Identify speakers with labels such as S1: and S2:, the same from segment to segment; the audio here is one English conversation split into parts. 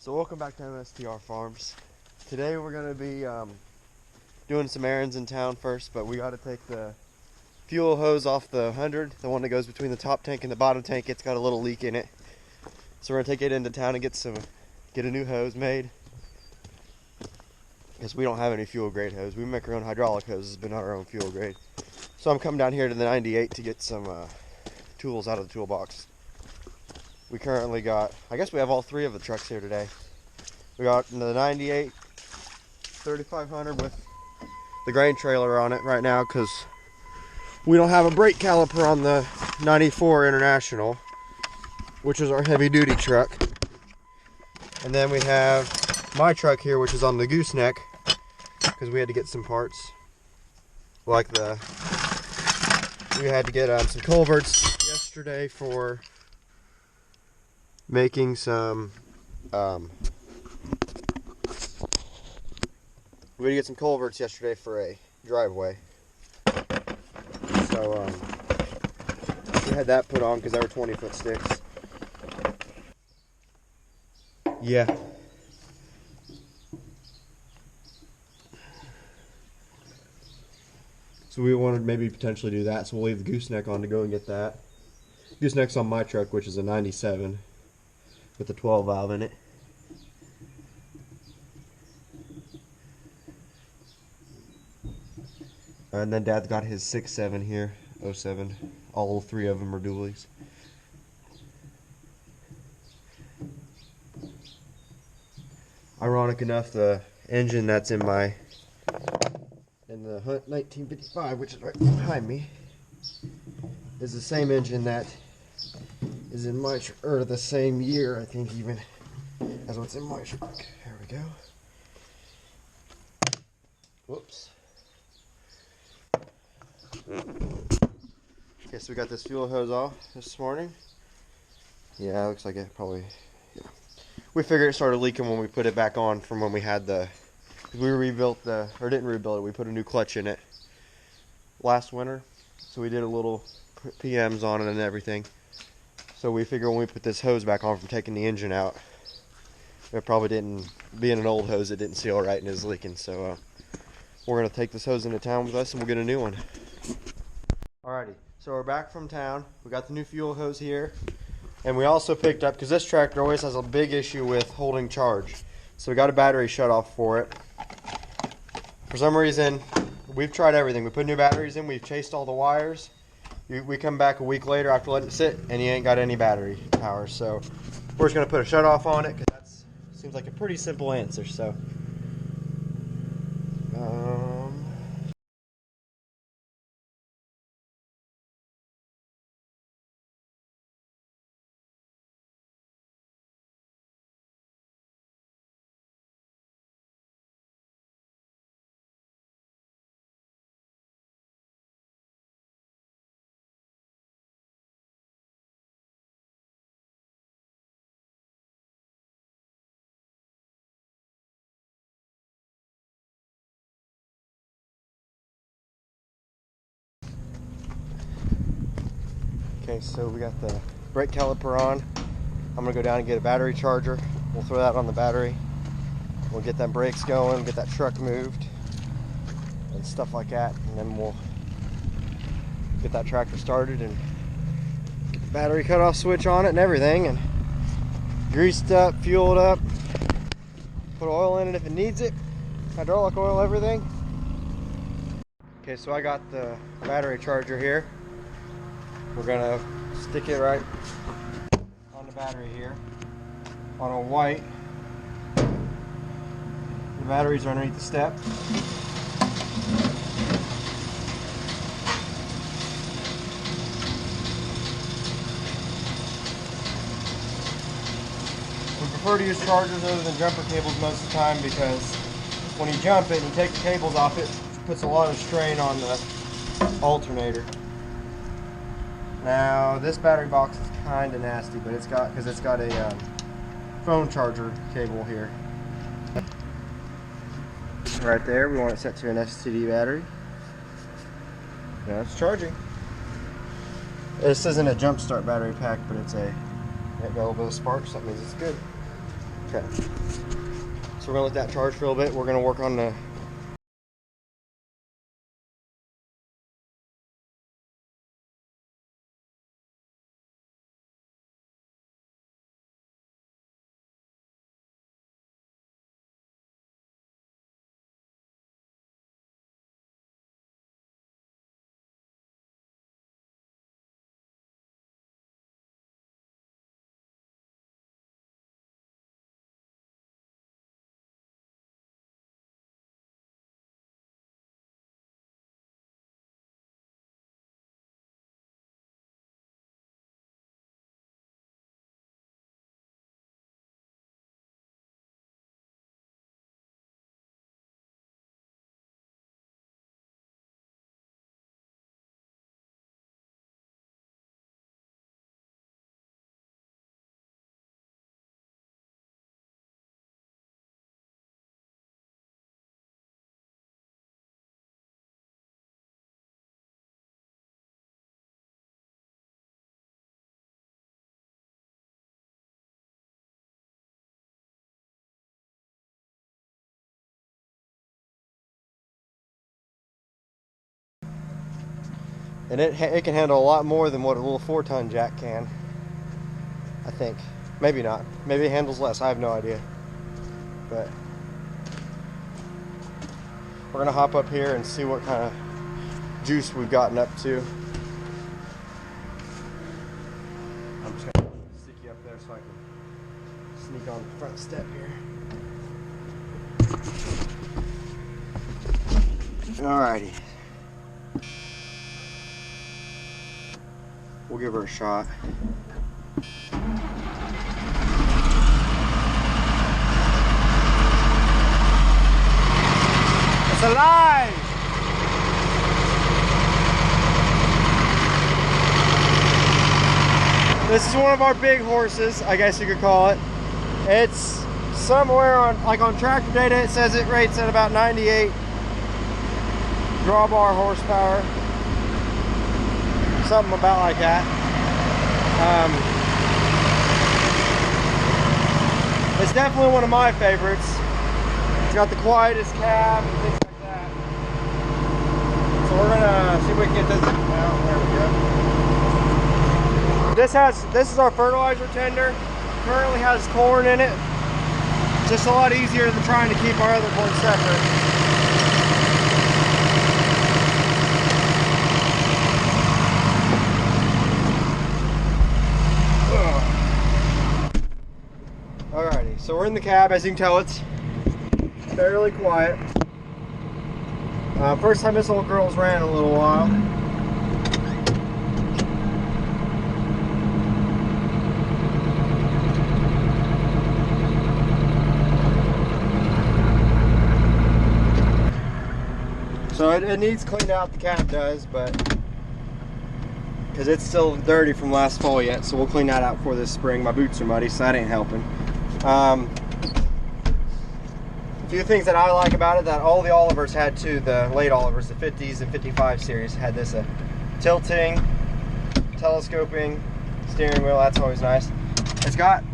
S1: So welcome back to MSTR-Farms. Today we're going to be doing some errands in town first, but we got to take the fuel hose off the 100, the one that goes between the top tank and the bottom tank. It's got a little leak in it. So we're going to take it into town and get a new hose made. Because we don't have any fuel grade hose. We make our own hydraulic hoses, but not our own fuel grade. So I'm coming down here to the 98 to get some tools out of the toolbox. We currently got, I guess we have all three of the trucks here today. We got the 98 3500 with the grain trailer on it right now because we don't have a brake caliper on the 94 International, which is our heavy duty truck. And then we have my truck here, which is on the gooseneck because we had to get some parts. Like we had to get some culverts yesterday for making some we had to get some culverts yesterday for a driveway. So we had that put on because they were 20-foot sticks. Yeah. So we wanted to maybe potentially do that, so we'll leave the gooseneck on to go and get that. Gooseneck's on my truck, which is a 97 with a 12 valve in it. And then Dad's got his 6.7 here, 07. All three of them are dualies. Ironic enough, the engine that's in the 1955, which is right behind me, is the same engine that is in my truck, or the same year, I think, even as what's in my truck. There we go. Whoops. Okay, so we got this fuel hose off this morning. Yeah, it looks like it probably, yeah. We figured it started leaking when we put it back on from when we had we rebuilt or didn't rebuild it, we put a new clutch in it last winter. So we did a little PMs on it and everything. So we figured when we put this hose back on from taking the engine out, it probably didn't, being an old hose, it didn't seal right and is leaking. So we're going to take this hose into town with us and we'll get a new one. Alrighty, so we're back from town. We got the new fuel hose here. And we also picked up, because this tractor always has a big issue with holding charge. So we got a battery shut off for it. For some reason, we've tried everything. We put new batteries in, we've chased all the wires. We come back a week later after letting it sit, and you ain't got any battery power. So we're just going to put a shut off on it, because that seems like a pretty simple answer. So okay, so we got the brake caliper on. I'm gonna go down and get a battery charger. We'll throw that on the battery. We'll get them brakes going, get that truck moved, and stuff like that. And then we'll get that tractor started and get the battery cutoff switch on it and everything, and greased up, fueled up, put oil in it if it needs it, hydraulic oil, everything. Okay, so I got the battery charger here. We're gonna stick it right on the battery here on a white. The batteries are underneath the step. We prefer to use chargers other than jumper cables most of the time because when you jump it and you take the cables off, it puts a lot of strain on the alternator. Now this battery box is kind of nasty, but it's got a phone charger cable here. Right there, we want it set to an STD battery. Now it's charging. This isn't a jump start battery pack, but it's a got a little bit of spark, so that means it's good. Okay. So we're gonna let that charge for a little bit. We're gonna work on the and it can handle a lot more than what a little 4-ton jack can. I think. Maybe not. Maybe it handles less. I have no idea. But we're gonna hop up here and see what kind of juice we've gotten up to. I'm just gonna stick you up there so I can sneak on the front step here. Alrighty. We'll give her a shot. It's alive! This is one of our big horses, I guess you could call it. It's somewhere on, like on tractor data, it says it rates at about 98 drawbar horsepower. Something about like that. It's definitely one of my favorites. It's got the quietest cab and things like that. So we're gonna see if we can get this out. There we go. This is our fertilizer tender. Currently has corn in it. It's just a lot easier than trying to keep our other corn separate. Alrighty, so we're in the cab. As you can tell, it's fairly quiet. First time this old girl's ran in a little while. So it needs cleaned out, the cab does, but because it's still dirty from last fall yet, so we'll clean that out for this spring. My boots are muddy, so that ain't helping. A few things that I like about it that all the Olivers had too, the late Olivers, the 50s and 55 series had this tilting, telescoping steering wheel. That's always nice. It's an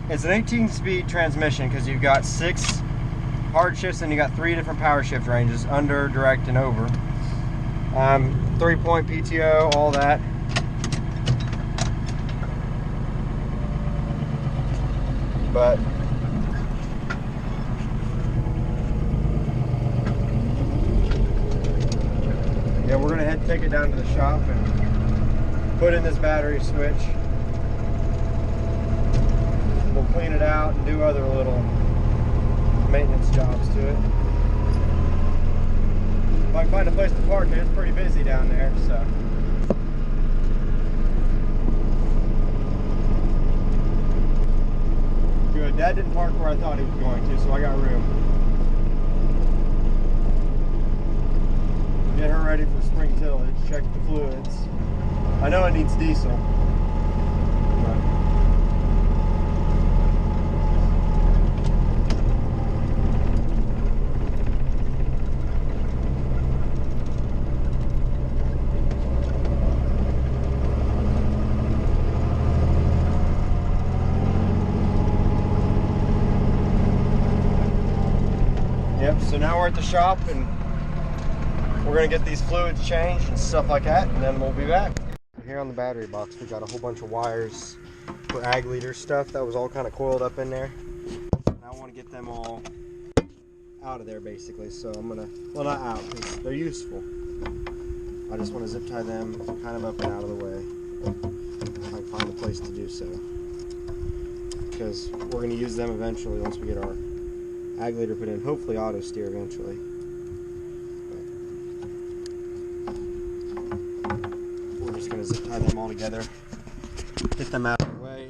S1: 18-speed transmission because you've got 6 hard shifts and you got 3 different power shift ranges, under, direct, and over. 3-point PTO, all that. But yeah, we're gonna head and take it down to the shop and put in this battery switch. We'll clean it out and do other little maintenance jobs to it. If I can find a place to park it, it's pretty busy down there, so. Good, Dad didn't park where I thought he was going to, so I got room. Get her ready for spring tillage, check the fluids. I know it needs diesel. So now we're at the shop and we're gonna get these fluids changed and stuff like that, and then we'll be back. Here on the battery box, we got a whole bunch of wires for ag leader stuff that was all kind of coiled up in there. And I want to get them all out of there basically. So I'm gonna, well, not out because they're useful. I just want to zip tie them kind of up and out of the way. If I can find a place to do so, because we're gonna use them eventually once we get our ag leader put in. Hopefully auto steer eventually. We're just gonna zip tie them all together, get them out of the way,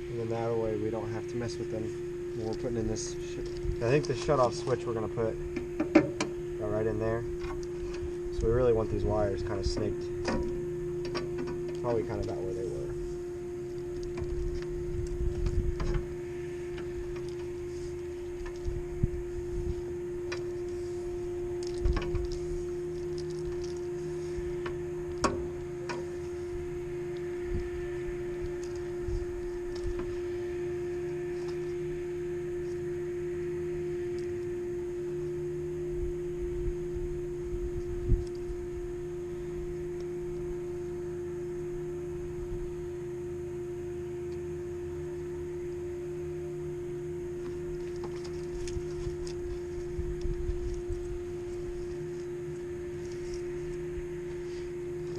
S1: and then that way we don't have to mess with them when we're putting in this. I think the shut-off switch we're gonna put right in there. So we really want these wires kind of snaked, probably kind of about where they were.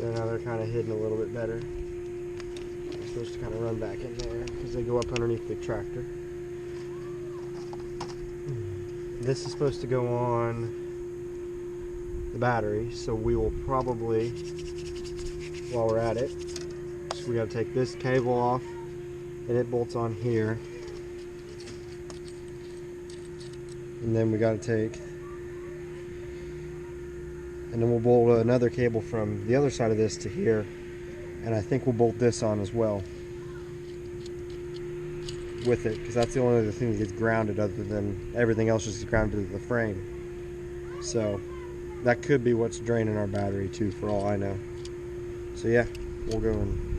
S1: Now they're kind of hidden a little bit better. They're supposed to kind of run back in there because they go up underneath the tractor. This is supposed to go on the battery, so we will probably, while we're at it, so we got to take this cable off, and it bolts on here. And then we got to take, and then we'll bolt another cable from the other side of this to here, and I think we'll bolt this on as well with it, because that's the only other thing that gets grounded, other than everything else just grounded to the frame. So that could be what's draining our battery too, for all I know. So yeah, we'll go and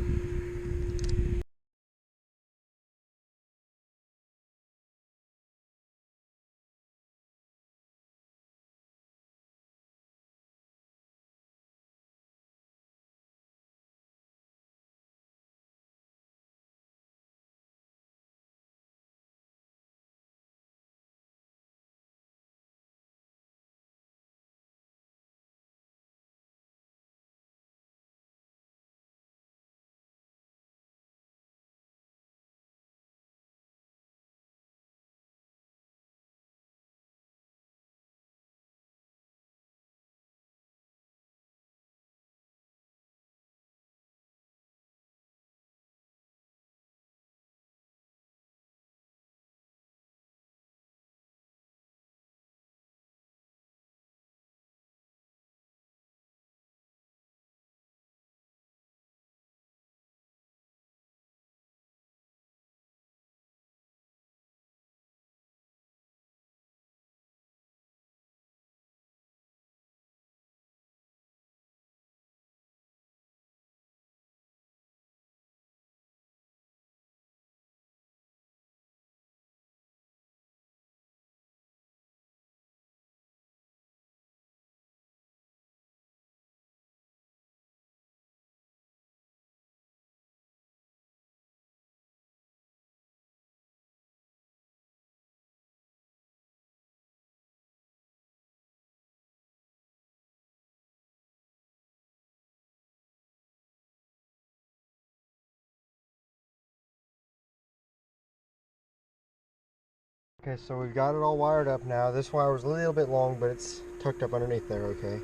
S1: okay, so we've got it all wired up now. This wire was a little bit long, but it's tucked up underneath there, okay.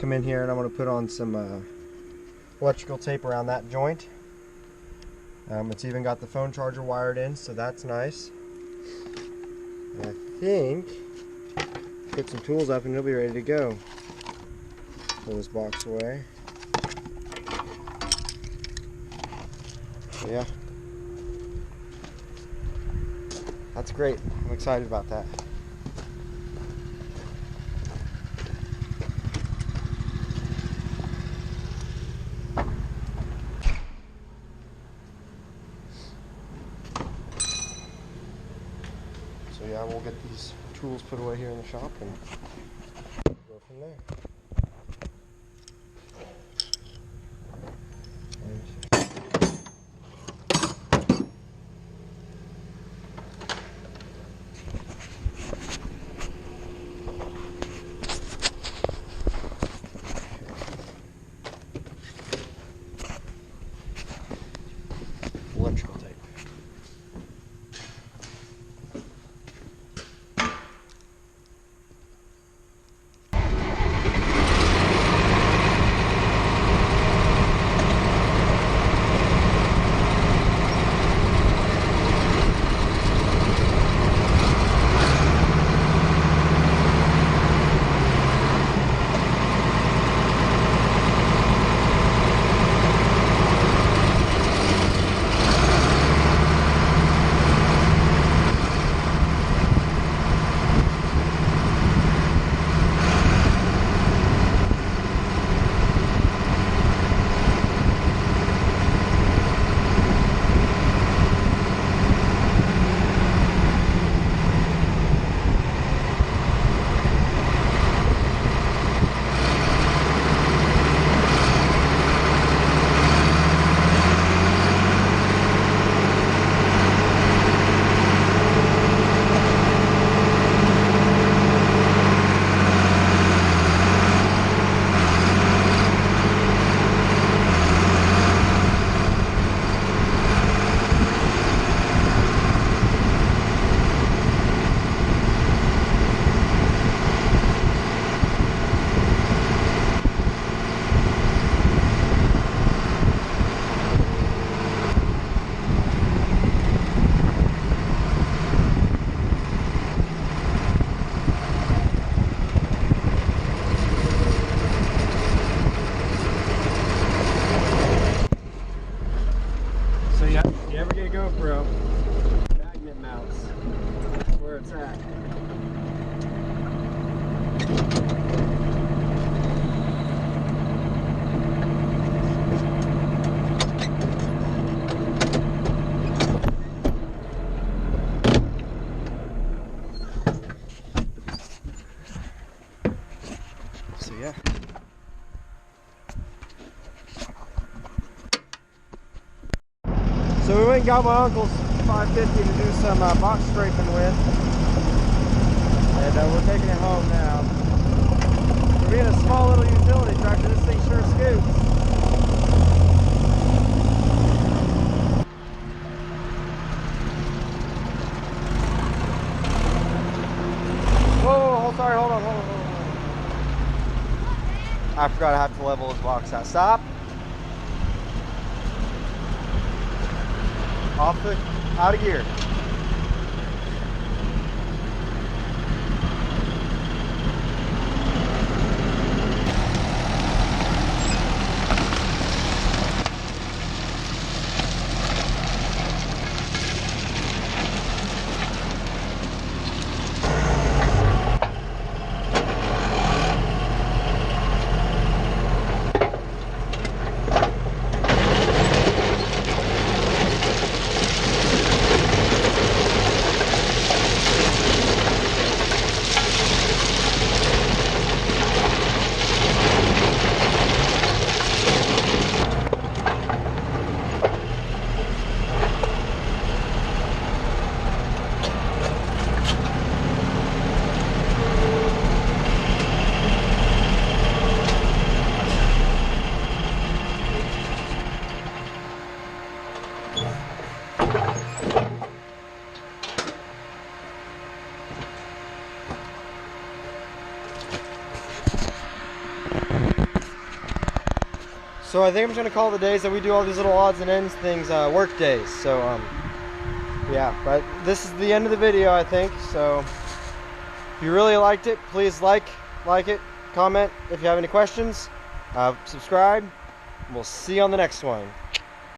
S1: Come in here and I'm going to put on some electrical tape around that joint. It's even got the phone charger wired in, so that's nice. And I think, put some tools up and it'll be ready to go. Pull this box away. So yeah. That's great. I'm excited about that. So yeah, we'll get these tools put away here in the shop and go from there. Electrical tape. You ever get a GoPro, magnet mounts, that's where it's at. So yeah. So we went and got my uncle's 550 to do some box scraping with, and we're taking it home now. For being a small little utility tractor, this thing sure scoops. Whoa, sorry, hold on. I forgot I have to level his box out. Stop. Out of gear. So I think I'm just gonna call the days that we do all these little odds and ends things work days. So yeah, but this is the end of the video, I think. So if you really liked it, please like it, comment if you have any questions, subscribe. We'll see you on the next one.